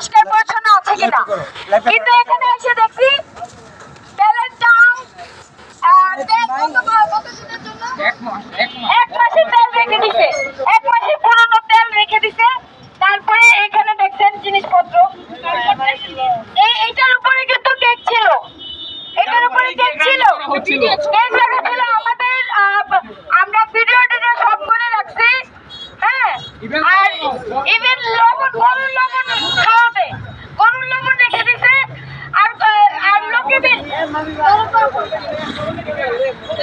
পরিষ্কার পরিচ্ছন্ন আছে কিনা। কিন্তু এখানে এসে দেখছি তেলের দাম এক মাসের তেল রেখে দিছে, এক মাসের পুরনো তেল রেখে দিছে। তারপরে এখানে দেখছেন জিনিসপত্র, এইটার উপরে কিন্তু কেক ছিল, এটার উপরে কেক ছিল, কেক রাখা ছিল। আমাদের আমরা ভিডিও টিডিও সব করে রাখছি। হ্যাঁ, আর ইভেন লবণ, গরুর লবণ খাওয়াবে, গরুর লবণ রেখে দিছে। আর আর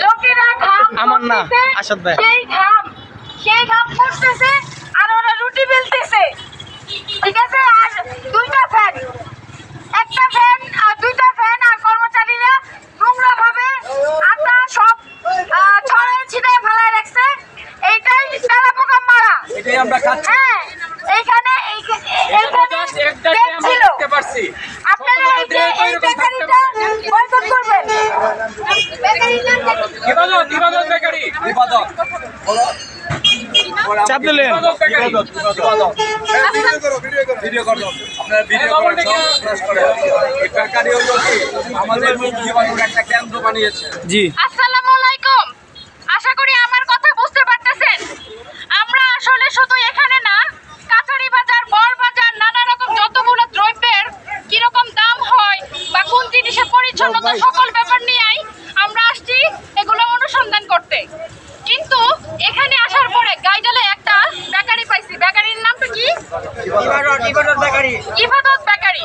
লোকেরা ঘাম আমার না আসাদ ভাই, সেই ঘাম পড়তেছে আর ওরা রুটি বেলতেছে, ঠিক আছে। আর দুইটা ফ্যান, একটা ফ্যান আর দুইটা ফ্যান, আর কর্মচারীরা নোংরা ভাবে আটা সব ছড়াই ছিটাই ফেলায় রাখছে। এইটাই তেলাপোকা মারা, এটাই আমরা খাচ্ছি। হ্যাঁ, এইখানে ছিল। আপনারা এই বেকারিটা বয়কট করবেন। ইবাদত বেকারি, ইবাদত চাপ দিলেন ভিডিও করো, আপনারা ভিডিও করে এই বেকারি হলো কি আমাদের জীবনের একটা কেন্দ্র বানিয়েছে। জি, আসসালামু আলাইকুম, আশা করি আমার কথা বুঝতে পারতেছেন। আমরা আসলে শুধু এখানে না, কাছারি বাজার, বড় বাজার, নানা রকম যতগুলো দ্রব্যের কিরকম দাম হয় বা কোন জিনিসের পরিচ্ছন্নতা, সকল ব্যাপার নিয়েই আমরা আসছি এগুলো অনুসন্ধান করতে। কিন্তু এখানে আসার পরে গাইডালে একটা বেকারি পাইছি। বেকারির নামটা কি? ইবাদত বেকারি। ইবাদত বেকারি।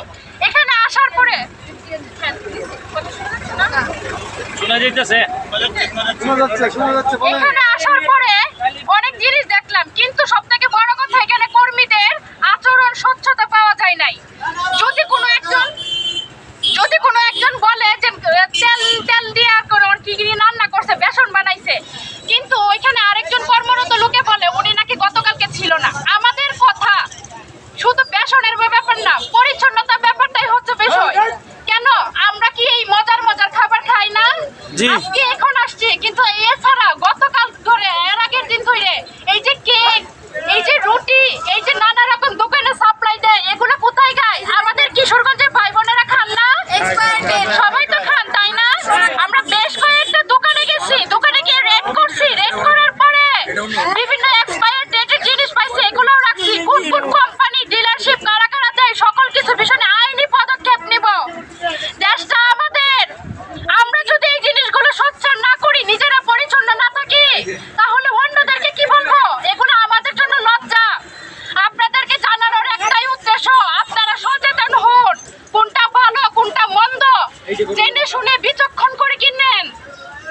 এখানে আসার পরে শোনা যাইতেছে, এখানে আসার পরে অনেক জিনিস দেখলাম, কিন্তু সব থেকে বড় কথা এখানে কর্মীদের আচরণ, স্বচ্ছতা পাওয়া যায় নাই। যদি কোনো একজন বলে যে তেল দিয়ে কি রান্না করছে, বেসন বানাইছে, কিন্তু ওইখানে আরেকজন কর্মরত লোকে বলে উনি নাকি গতকালকে ছিল না। আমাদের কথা শুধু বেসনের ব্যাপার না, পরিচ্ছন্নতা ব্যাপারটাই হচ্ছে বিষয়। কেন আমরা কি এই মজার মজার খাবার খাই না? আজকে এখন আসছি, কিন্তু এছাড়া গতকাল ধরে, এর আগের দিন ধরে এই যে কেক, এই যে রুটি, এই যে নানা রকম দোকানে সাপ্লাই দেয়, এগুলো কোথায় গায়? আমাদের কিশোরগঞ্জের ভাই বোনেরা খান না? সবাই তো খান, তাই না? আমরা বেশ কয়েকটা দোকানে গেছি, দোকানে গিয়ে রেড করছি, রেড করার পরে বিভিন্ন এক্সপায়ার ডেটের জিনিস পাইছি, এগুলোও রাখছি। কোন কোন কোম্পানি, ডিলারশিপ কারা কারা দেয়, সকল কিছু বিষয়ে আইনি পদক্ষেপ নিব। দেশটা আমাদের, আমরা যদি এই জিনিসগুলো স্বচ্ছ না করি, নিজেরা পরিচ্ছন্ন না থাকি, তাহলে অন্যদেরকে কি বলবো? এগুলো আমাদের জন্য লজ্জা। আপনাদেরকে জানানোর একটাই উদ্দেশ্য, আপনারা সচেতন হন, কোনটা ভালো কোনটা মন্দ জেনে শুনে বিচক্ষণ করে কিনেন।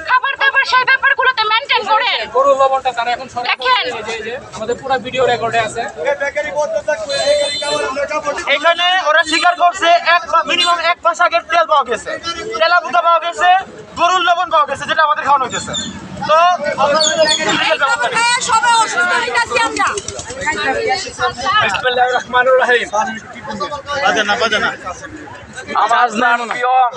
খাবার দাবার সেই ব্যাপারগুলোতে মেনটেন করেন। গরুর লবণটা তারা এখন দেখেন, আমাদের পুরো ভিডিও রেকর্ডে আছে। এখানে ওরা স্বীকার করছে মিনিমাম 1 মাস আগের তেল পাওয়া গেছে, তেলাপোকা পাওয়া গেছে, গরুর লবণ পাওয়া গেছে, যেটা আমাদের খাওয়ানো হয়েছে। তো বিসমিল্লাহির রহমানির রহিম। আমার নাম পিয়ন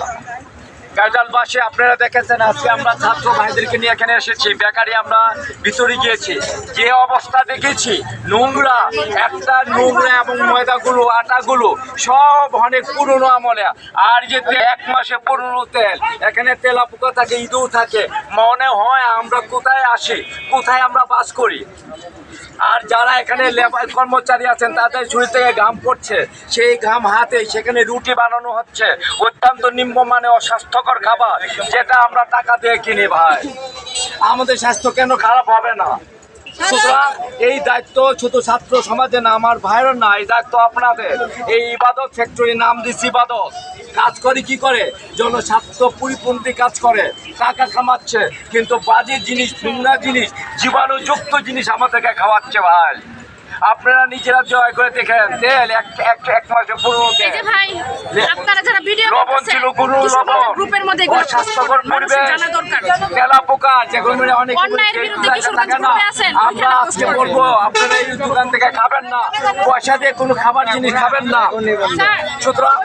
গাইডালবাসী। আপনারা দেখেছেন আজকে আমরা ছাত্র ভাইদেরকে নিয়ে এখানে এসেছি। বেকারি আমরা ভিতরে গিয়েছি, যে অবস্থা দেখেছি, নোংরা, একটা নোংরা, এবং ময়দাগুলো, আটাগুলো সব অনেক পুরনো আমলে। আর যে 1 মাসে পুরনো তেল, এখানে তেলাপোকা থাকে, ইঁদুর থাকে। মনে হয় আমরা কোথায় আসি, কোথায় আমরা বাস করি। আর যারা এখানে লেবার কর্মচারী আছেন তাদের শরীর থেকে ঘাম পড়ছে, সেই ঘাম হাতে সেখানে রুটি বানানো হচ্ছে, অত্যন্ত নিম্নমানের অস্বাস্থ্যকর খাবার, যেটা আমরা টাকা দিয়ে কিনি। ভাই, আমাদের স্বাস্থ্য কেন খারাপ হবে না? সুতরাং এই দায়িত্ব শুধু ছাত্র সমাজে না, আমার ভাইয়ের না, এই দায়িত্ব আপনাদের। এই ইবাদত ফ্যাক্টরির নাম দিচ্ছি ইবাদত। কাজ করে কি করে? জনস্বার্থ পরিপন্থী কাজ করে, টাকা কামাচ্ছে, কিন্তু বাজে জিনিস, নোংরা জিনিস, জীবাণুযুক্ত জিনিস আমাদেরকে খাওয়াচ্ছে। ভাই, আপনারা নিজেরা জয় করে দেখেন, তেল এক মাসে পুরনো তেল, ভাই আপনারা যারা ভিডিও লবণ ছিল, গরুর লবণ, গ্রুপের মধ্যে অস্বাস্থ্যকর পরিবেশ, তেলাপোকা, যেগুলো অনেক থাকে না। আমরা আজকে বলবো আপনারা এই দোকান থেকে খাবেন না, পয়সা দিয়ে কোনো খাবার জিনিস খাবেন না। সুতরাং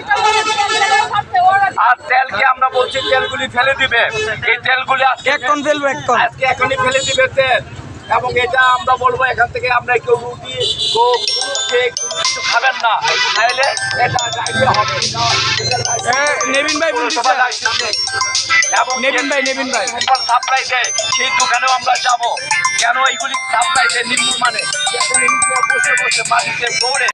আর তেলকে আমরা বলছি তেলগুলি ফেলে দিবে, এই তেলগুলি আজকে এখনই ফেলে দিবে তেল। এবং এটা আমরা বলবো এখান থেকে আমরা কেউ রুটি বসে কিছু খাবেন না, তাহলে এটা ডায়রিয়া হবে। নেভিন ভাই বলতেছে। পৌরসভা লাইসেন্স নেই। এবং নেভিন ভাই। সাপ্লাই দেয়, সেই দোকানেও আমরা যাব। কেন এইগুলি সাপ্লাই দেয় নিম্ন মানে, যেখানে নিচে বসে বসে মাটিতে দৌড়ে